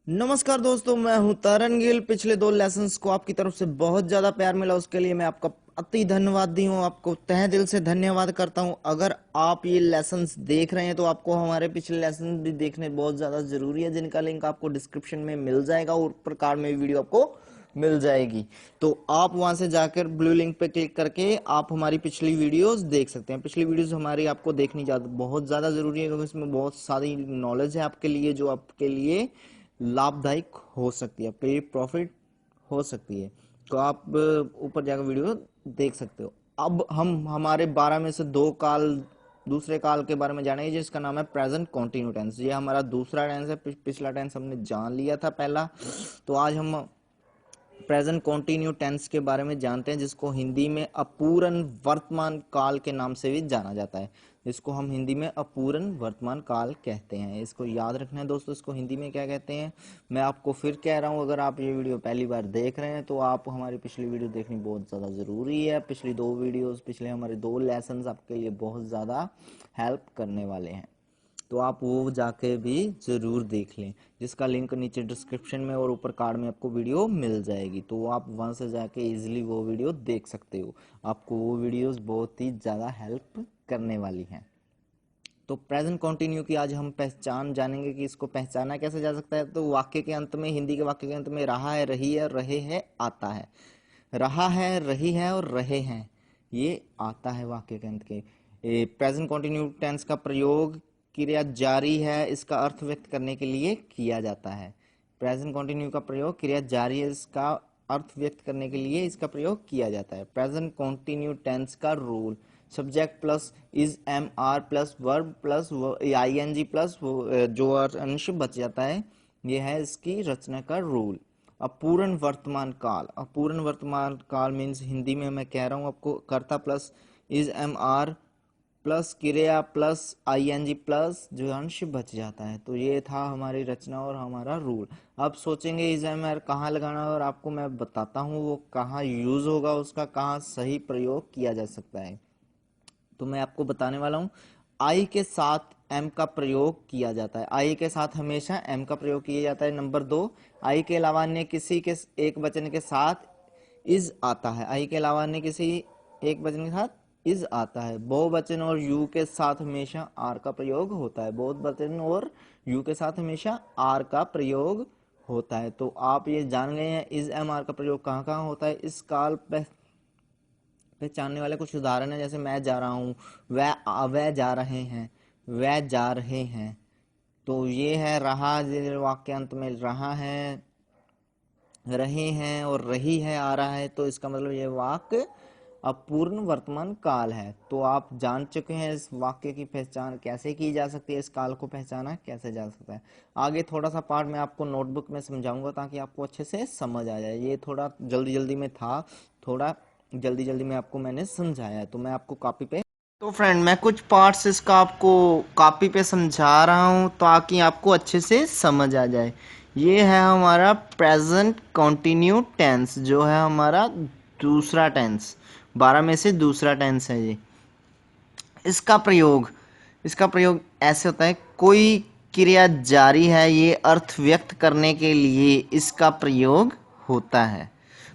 नमस्कार दोस्तों, मैं हूं तरन गिल। पिछले 2 लेसन्स को आपकी तरफ से बहुत ज्यादा प्यार मिला, उसके लिए मैं आपका अति धन्यवादी हूं। आपको तहे दिल से धन्यवाद करता हूं। अगर आप ये लेसन्स देख रहे हैं तो आपको हमारे पिछले लेसन भी देखने बहुत ज्यादा जरूरी है, जिनका लिंक आपको डिस्क्रिप्शन में मिल जाएगा और प्रकार में वीडियो आपको मिल जाएगी। तो आप वहां से जाकर ब्लू लिंक पे क्लिक करके आप हमारी पिछली वीडियोस देख सकते हैं। पिछली वीडियोस हमारी आपको देखनी बहुत ज्यादा जरूरी है, क्योंकि इसमें बहुत सारी नॉलेज है आपके लिए, जो आपके लिए लाभदायक हो सकती है, आपके लिए प्रॉफिट हो सकती है। तो आप ऊपर जाकर वीडियो देख सकते हो। अब हम हमारे 12 में से 2 काल, दूसरे काल के बारे में जानेंगे, जिसका नाम है प्रेजेंट कॉन्टिन्यू टेंस। ये हमारा दूसरा टेंस है। पिछला टेंस हमने जान लिया था पहला। तो आज हम प्रेजेंट कॉन्टिन्यू टेंस के बारे में जानते हैं, जिसको हिंदी में अपूर्ण वर्तमान काल के नाम से भी जाना जाता है। जिसको हम हिंदी में अपूर्ण वर्तमान काल कहते हैं। इसको याद रखना है दोस्तों, इसको हिंदी में क्या कहते हैं। मैं आपको फिर कह रहा हूँ, अगर आप ये वीडियो पहली बार देख रहे हैं तो आप हमारी पिछली वीडियो देखनी बहुत ज़्यादा ज़रूरी है। पिछली 2 वीडियोस, पिछले हमारे 2 लेसन आपके लिए बहुत ज़्यादा हेल्प करने वाले हैं। तो आप वो जाके भी जरूर देख लें, जिसका लिंक नीचे डिस्क्रिप्शन में और ऊपर कार्ड में आपको वीडियो मिल जाएगी। तो आप वहां से जाके इजीली वो वीडियो देख सकते हो। आपको वो वीडियोस बहुत ही ज़्यादा हेल्प करने वाली हैं। तो प्रेजेंट कंटिन्यू की आज हम पहचान जानेंगे कि इसको पहचाना कैसे जा सकता है। तो वाक्य के अंत में, हिंदी के वाक्य के अंत में रहा है, रही है, रहे है आता है। रहा है, रही है और रहे हैं, ये आता है वाक्य के अंत के। प्रेजेंट कंटिन्यू टेंस का प्रयोग क्रिया जारी है इसका अर्थ व्यक्त करने के लिए किया जाता है। प्रेजेंट कंटिन्यू का प्रयोग क्रिया जारी है इसका अर्थ व्यक्त करने के लिए इसका प्रयोग किया जाता है। प्रेजेंट कंटिन्यू टेंस का rule: subject plus is am are plus verb plus I N G plus जो अंश बच जाता है, यह है इसकी रचना का रूल। अपूर्ण वर्तमान काल: अपूर्ण वर्तमान काल मीन्स, हिंदी में मैं कह रहा हूँ आपको, कर्ता plus is am are plus क्रिया plus I N G plus जो अंश बच जाता है। तो ये था हमारी रचना और हमारा रूल। अब सोचेंगे इज एम आर कहाँ लगाना है, और आपको मैं बताता हूँ वो कहाँ यूज होगा, उसका कहाँ सही प्रयोग किया जा सकता है। तो मैं आपको बताने वाला हूँ। आई के साथ एम का प्रयोग किया जाता है। आई के साथ हमेशा एम का प्रयोग किया जाता है। नंबर 2, आई के अलावा अन्य किसी के एक वचन के साथ इज आता है। आई के अलावा अन्य किसी एक वचन के साथ इज आता है। बहुवचन और यू के साथ हमेशा आर का प्रयोग होता है। बहुवचन और यू के साथ हमेशा आर का प्रयोग होता है। तो आप ये जान गए हैं इज एम आर का प्रयोग कहाँ कहाँ होता है। इस काल पहचानने वाले कुछ उदाहरण है, जैसे मैं जा रहा हूँ, वह जा रहे हैं, वह जा रहे हैं। तो ये है रहा, वाक्यांत में रहा है, रहे हैं और रही है आ रहा है। तो इसका मतलब ये वाक्य अपूर्ण वर्तमान काल है। तो आप जान चुके हैं इस वाक्य की पहचान कैसे की जा सकती है, इस काल को पहचाना कैसे जा सकता है। आगे थोड़ा सा पार्ट मैं आपको नोटबुक में समझाऊंगा, ताकि आपको अच्छे से समझ आ जाए। ये थोड़ा जल्दी जल्दी में था, थोड़ा जल्दी जल्दी में आपको मैंने समझाया है। तो मैं आपको कॉपी पे, तो फ्रेंड मैं कुछ पार्ट्स इसका आपको कॉपी पे समझा रहा हूँ, ताकि आपको अच्छे से समझ आ जाए। ये है हमारा प्रेजेंट कंटिन्यू टेंस, जो है हमारा दूसरा टेंस, 12 में से दूसरा टेंस है ये। इसका प्रयोग ऐसे होता है: कोई क्रिया जारी है, ये अर्थ व्यक्त करने के लिए इसका प्रयोग होता है।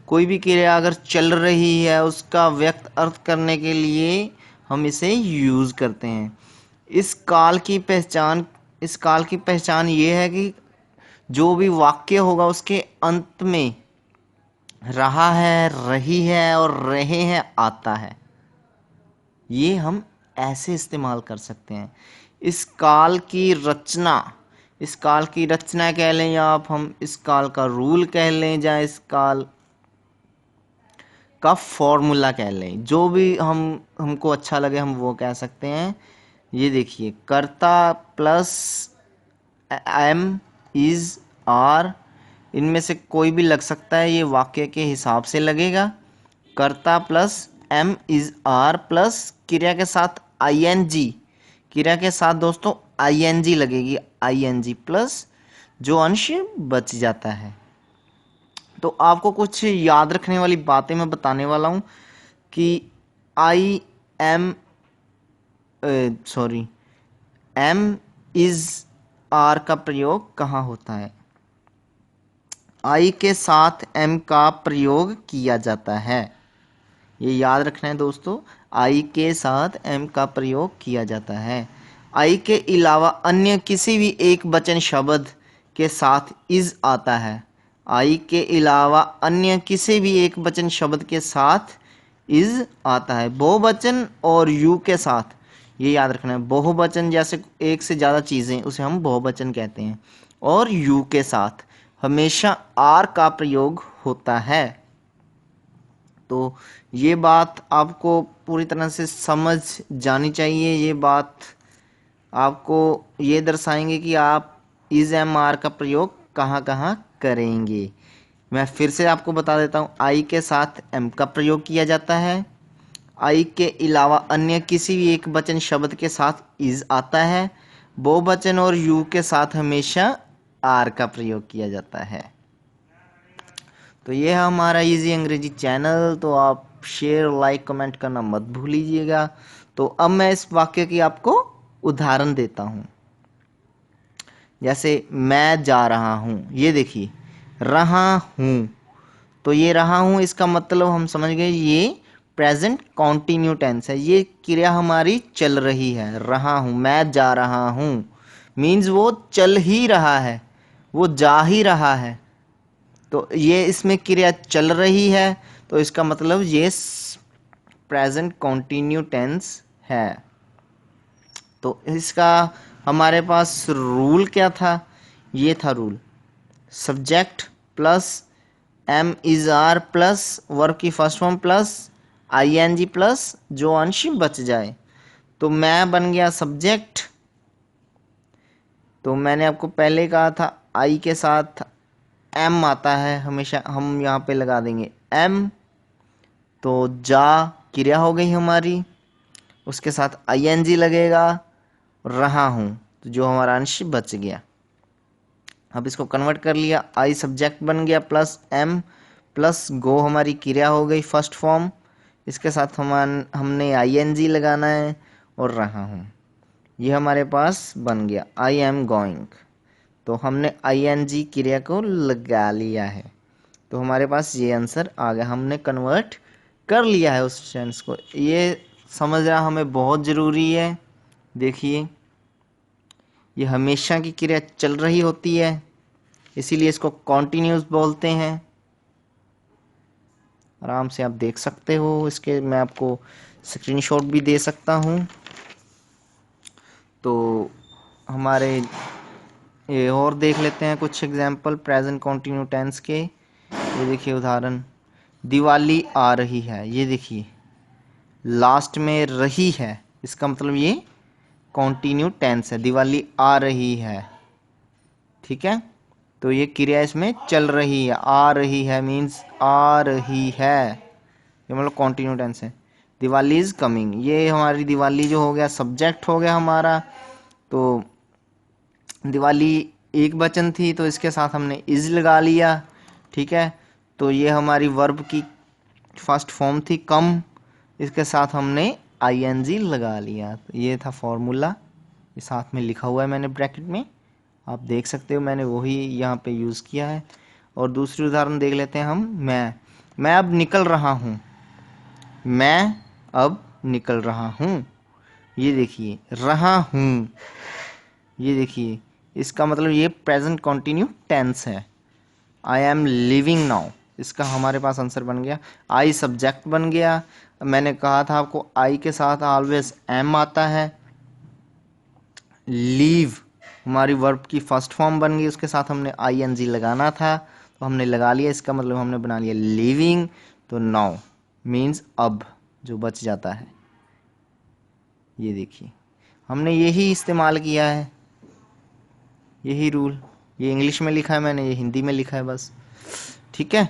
कोई भी क्रिया अगर चल रही है, उसका व्यक्त अर्थ करने के लिए हम इसे यूज करते हैं। इस काल की पहचान ये है कि जो भी वाक्य होगा उसके अंत में रहा है, रही है और रहे हैं आता है। ये हम ऐसे इस्तेमाल कर सकते हैं। इस काल की रचना कह लें, या आप हम इस काल का रूल कह लें, या इस काल का फॉर्मूला कह लें, जो भी हमको अच्छा लगे हम वो कह सकते हैं। ये देखिए, कर्ता प्लस एम इज आर, इनमें से कोई भी लग सकता है, ये वाक्य के हिसाब से लगेगा। कर्ता plus am is are plus क्रिया के साथ आई एन जी, क्रिया के साथ दोस्तों आई एन जी लगेगी, आई एन जी प्लस जो अंश बच जाता है। तो आपको कुछ याद रखने वाली बातें मैं बताने वाला हूं कि I am am is are का प्रयोग कहाँ होता है। आई के साथ एम का प्रयोग किया जाता है। ये याद रखना है दोस्तों, आई के साथ एम का प्रयोग किया जाता है। आई के अलावा अन्य किसी भी एक वचन शब्द के साथ इज आता है। आई के अलावा अन्य किसी भी एक वचन शब्द के साथ इज आता है। बहुवचन और यू के साथ, ये याद रखना है, बहुवचन जैसे एक से ज़्यादा चीज़ें उसे हम बहुवचन कहते हैं, और यू के साथ हमेशा आर का प्रयोग होता है। तो ये बात आपको पूरी तरह से समझ जानी चाहिए। ये बात आपको ये दर्शाएंगे कि आप इज एम आर का प्रयोग कहाँ कहाँ करेंगे। मैं फिर से आपको बता देता हूँ, आई के साथ एम का प्रयोग किया जाता है। आई के अलावा अन्य किसी भी एक वचन शब्द के साथ इज आता है। बहुवचन और यू के साथ हमेशा आर का प्रयोग किया जाता है। तो ये है हमारा इजी अंग्रेजी चैनल। तो आप शेयर, लाइक, कमेंट करना मत भूलिएगा। तो अब मैं इस वाक्य की आपको उदाहरण देता हूँ। जैसे मैं जा रहा हूँ, ये देखिए रहा हूँ, तो ये रहा हूँ इसका मतलब हम समझ गए, ये प्रेजेंट कॉन्टिन्यू टेंस है। ये क्रिया हमारी चल रही है। रहा हूँ, मैं जा रहा हूँ मीन्स वो चल ही रहा है, वो जा ही रहा है। तो ये इसमें क्रिया चल रही है, तो इसका मतलब ये प्रेजेंट कॉन्टिन्यू टेंस है। तो इसका हमारे पास रूल क्या था? ये था rule, subject plus am is are plus verb की first form plus ING plus जो अंश बच जाए। तो मैं बन गया सब्जेक्ट। तो मैंने आपको पहले कहा था आई के साथ एम आता है, हमेशा हम यहाँ पे लगा देंगे एम। तो जा क्रिया हो गई हमारी, उसके साथ आईएनजी लगेगा, रहा हूँ, तो जो हमारा अंश बच गया। अब इसको कन्वर्ट कर लिया, आई सब्जेक्ट बन गया प्लस एम प्लस गो हमारी क्रिया हो गई फर्स्ट फॉर्म, इसके साथ हमने आईएनजी लगाना है और रहा हूँ, ये हमारे पास बन गया आई एम गोइंग। तो हमने आईएनजी क्रिया को लगा लिया है, तो हमारे पास ये आंसर आ गया। हमने कन्वर्ट कर लिया है उस सेंस को। ये समझना हमें बहुत ज़रूरी है। देखिए ये हमेशा की क्रिया चल रही होती है, इसीलिए इसको कॉन्टिन्यूस बोलते हैं। आराम से आप देख सकते हो, इसके मैं आपको स्क्रीनशॉट भी दे सकता हूँ। तो हमारे ये और देख लेते हैं कुछ एग्जाम्पल प्रेजेंट कॉन्टिन्यू टेंस के। ये देखिए उदाहरण, दिवाली आ रही है, ये देखिए लास्ट में रही है, इसका मतलब ये कॉन्टिन्यू टेंस है, दिवाली आ रही है, ठीक है। तो ये क्रिया इसमें चल रही है, आ रही है मीन्स आ रही है, ये मतलब कॉन्टिन्यू टेंस है। दिवाली इज कमिंग, ये हमारी दिवाली जो हो गया सब्जेक्ट हो गया हमारा। तो दिवाली एक वचन थी, तो इसके साथ हमने इज लगा लिया, ठीक है। तो ये हमारी वर्ब की फर्स्ट फॉर्म थी कम, इसके साथ हमने आईएनजी लगा लिया। तो ये था फॉर्मूला, ये साथ में लिखा हुआ है मैंने ब्रैकेट में, आप देख सकते हो, मैंने वही यहाँ पे यूज़ किया है। और दूसरी उदाहरण देख लेते हैं हम, मैं अब निकल रहा हूँ, मैं अब निकल रहा हूँ, ये देखिए रहा हूँ, ये देखिए इसका मतलब ये प्रेजेंट कॉन्टिन्यू टेंस है। आई एम लिविंग नाउ, इसका हमारे पास आंसर बन गया। आई सब्जेक्ट बन गया, मैंने कहा था आपको आई के साथ ऑलवेज एम आता है। लीव हमारी वर्ब की फर्स्ट फॉर्म बन गई, उसके साथ हमने आईएनजी लगाना था, तो हमने लगा लिया, इसका मतलब हमने बना लिया लिविंग। तो नाउ मीन्स अब, जो बच जाता है, ये देखिए हमने यही इस्तेमाल किया है, यही रूल। ये इंग्लिश में लिखा है मैंने, ये हिंदी में लिखा है बस, ठीक है।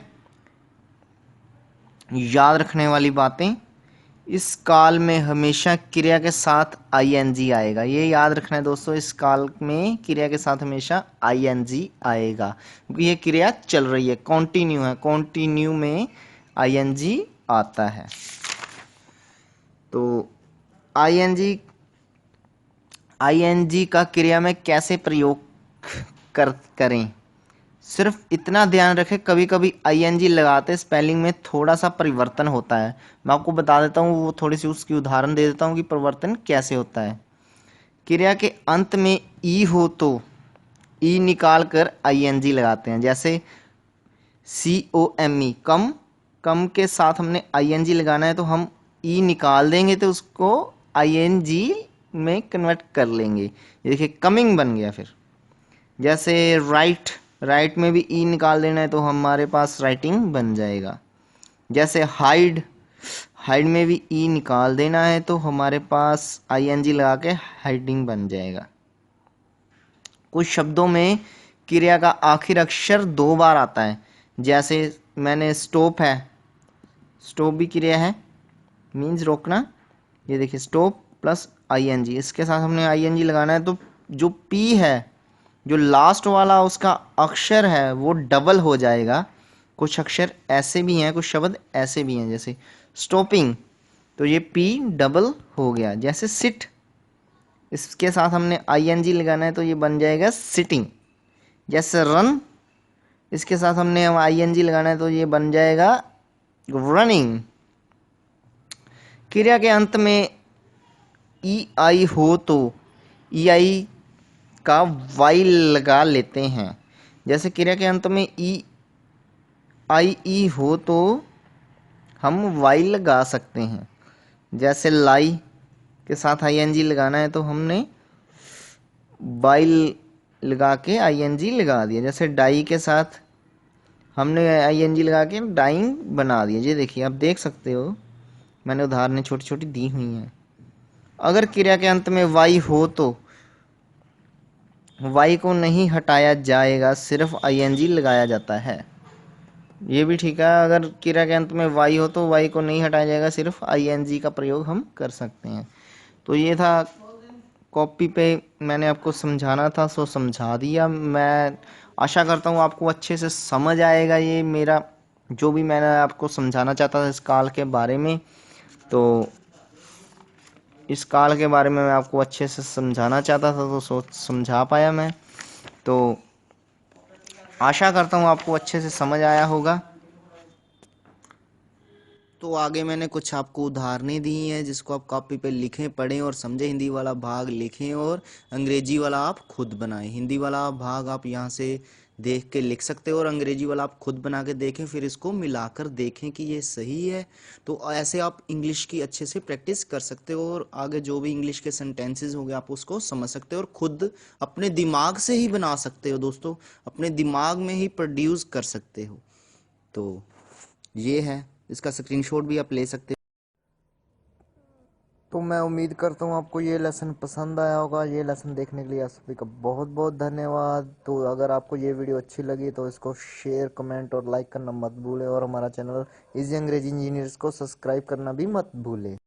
याद रखने वाली बातें, इस काल में हमेशा क्रिया के साथ आईएनजी आएगा, ये याद रखना है दोस्तों। इस काल में क्रिया के साथ हमेशा आईएनजी आएगा, क्योंकि ये क्रिया चल रही है, कॉन्टिन्यू है, कॉन्टिन्यू में आईएनजी आता है। तो आईएनजी का क्रिया में कैसे प्रयोग करें, सिर्फ इतना ध्यान रखें, कभी कभी आईएनजी लगाते स्पेलिंग में थोड़ा सा परिवर्तन होता है। मैं आपको बता देता हूँ, वो थोड़ी सी उसकी उदाहरण दे देता हूँ कि परिवर्तन कैसे होता है। क्रिया के अंत में ई हो तो ई निकाल कर आईएनजी लगाते हैं। जैसे COME, कम, कम के साथ हमने आईएनजी लगाना है तो हम ई निकाल देंगे तो उसको आईएनजी में कन्वर्ट कर लेंगे। ये देखिए कमिंग बन गया। फिर जैसे राइट, राइट में भी ई निकाल देना है तो हमारे पास राइटिंग बन जाएगा। जैसे हाइड, हाइड में भी ई निकाल देना है तो हमारे पास आईएनजी लगा के हाइडिंग बन जाएगा। कुछ शब्दों में क्रिया का आखिर अक्षर 2 बार आता है। जैसे मैंने स्टॉप है, स्टॉप भी क्रिया है, मीन्स रोकना। ये देखिए स्टॉप प्लस आईएनजी, इसके साथ हमने आईएनजी लगाना है तो जो पी है, जो लास्ट वाला उसका अक्षर है वो डबल हो जाएगा। कुछ अक्षर ऐसे भी हैं, कुछ शब्द ऐसे भी हैं, जैसे स्टॉपिंग तो ये पी डबल हो गया। जैसे सिट, इसके साथ हमने आईएनजी लगाना है तो ये बन जाएगा सिटिंग। जैसे रन, इसके साथ हमने आईएनजी लगाना है तो ये बन जाएगा रनिंग। क्रिया के अंत में ई आई हो तो ई आई का वाई लगा लेते हैं। जैसे क्रिया के अंत में ई आई ई हो तो हम वाई लगा सकते हैं। जैसे लाई के साथ आईएनजी लगाना है तो हमने बाई लगा के आईएनजी लगा दिया। जैसे डाई के साथ हमने आईएनजी लगा के डाइंग बना दिया। ये देखिए आप देख सकते हो, मैंने उदाहरणें छोटी छोटी दी हुई हैं। अगर क्रिया के अंत में वाई हो तो वाई को नहीं हटाया जाएगा, सिर्फ आईएनजी लगाया जाता है। ये भी ठीक है, अगर क्रिया के अंत में वाई हो तो वाई को नहीं हटाया जाएगा, सिर्फ आईएनजी का प्रयोग हम कर सकते हैं। तो ये था, कॉपी पे मैंने आपको समझाना था सो समझा दिया। मैं आशा करता हूँ आपको अच्छे से समझ आएगा ये मेरा जो भी मैंने आपको समझाना चाहता था इस काल के बारे में। तो इस काल के बारे में मैं आपको अच्छे से समझाना चाहता था तो सोच समझा पाया मैं। तो आशा करता हूँ आपको अच्छे से समझ आया होगा। तो आगे मैंने कुछ आपको उदाहरणें दी हैं जिसको आप कॉपी पे लिखें, पढ़ें और समझें। हिंदी वाला भाग लिखें और अंग्रेजी वाला आप खुद बनाएं। हिंदी वाला भाग आप यहाँ से देख के लिख सकते हो और अंग्रेजी वाला आप खुद बना के देखें, फिर इसको मिलाकर देखें कि ये सही है। तो ऐसे आप इंग्लिश की अच्छे से प्रैक्टिस कर सकते हो और आगे जो भी इंग्लिश के सेंटेंसेस होंगे आप उसको समझ सकते हो और खुद अपने दिमाग से ही बना सकते हो दोस्तों, अपने दिमाग में ही प्रोड्यूस कर सकते हो। तो ये है, इसका स्क्रीनशॉट भी आप ले सकते हो। तो मैं उम्मीद करता हूँ आपको ये लेसन पसंद आया होगा। ये लेसन देखने के लिए आप सभी का बहुत बहुत धन्यवाद। तो अगर आपको ये वीडियो अच्छी लगी तो इसको शेयर, कमेंट और लाइक करना मत भूलें और हमारा चैनल इजी अंग्रेजी इंजीनियर्स को सब्सक्राइब करना भी मत भूलें।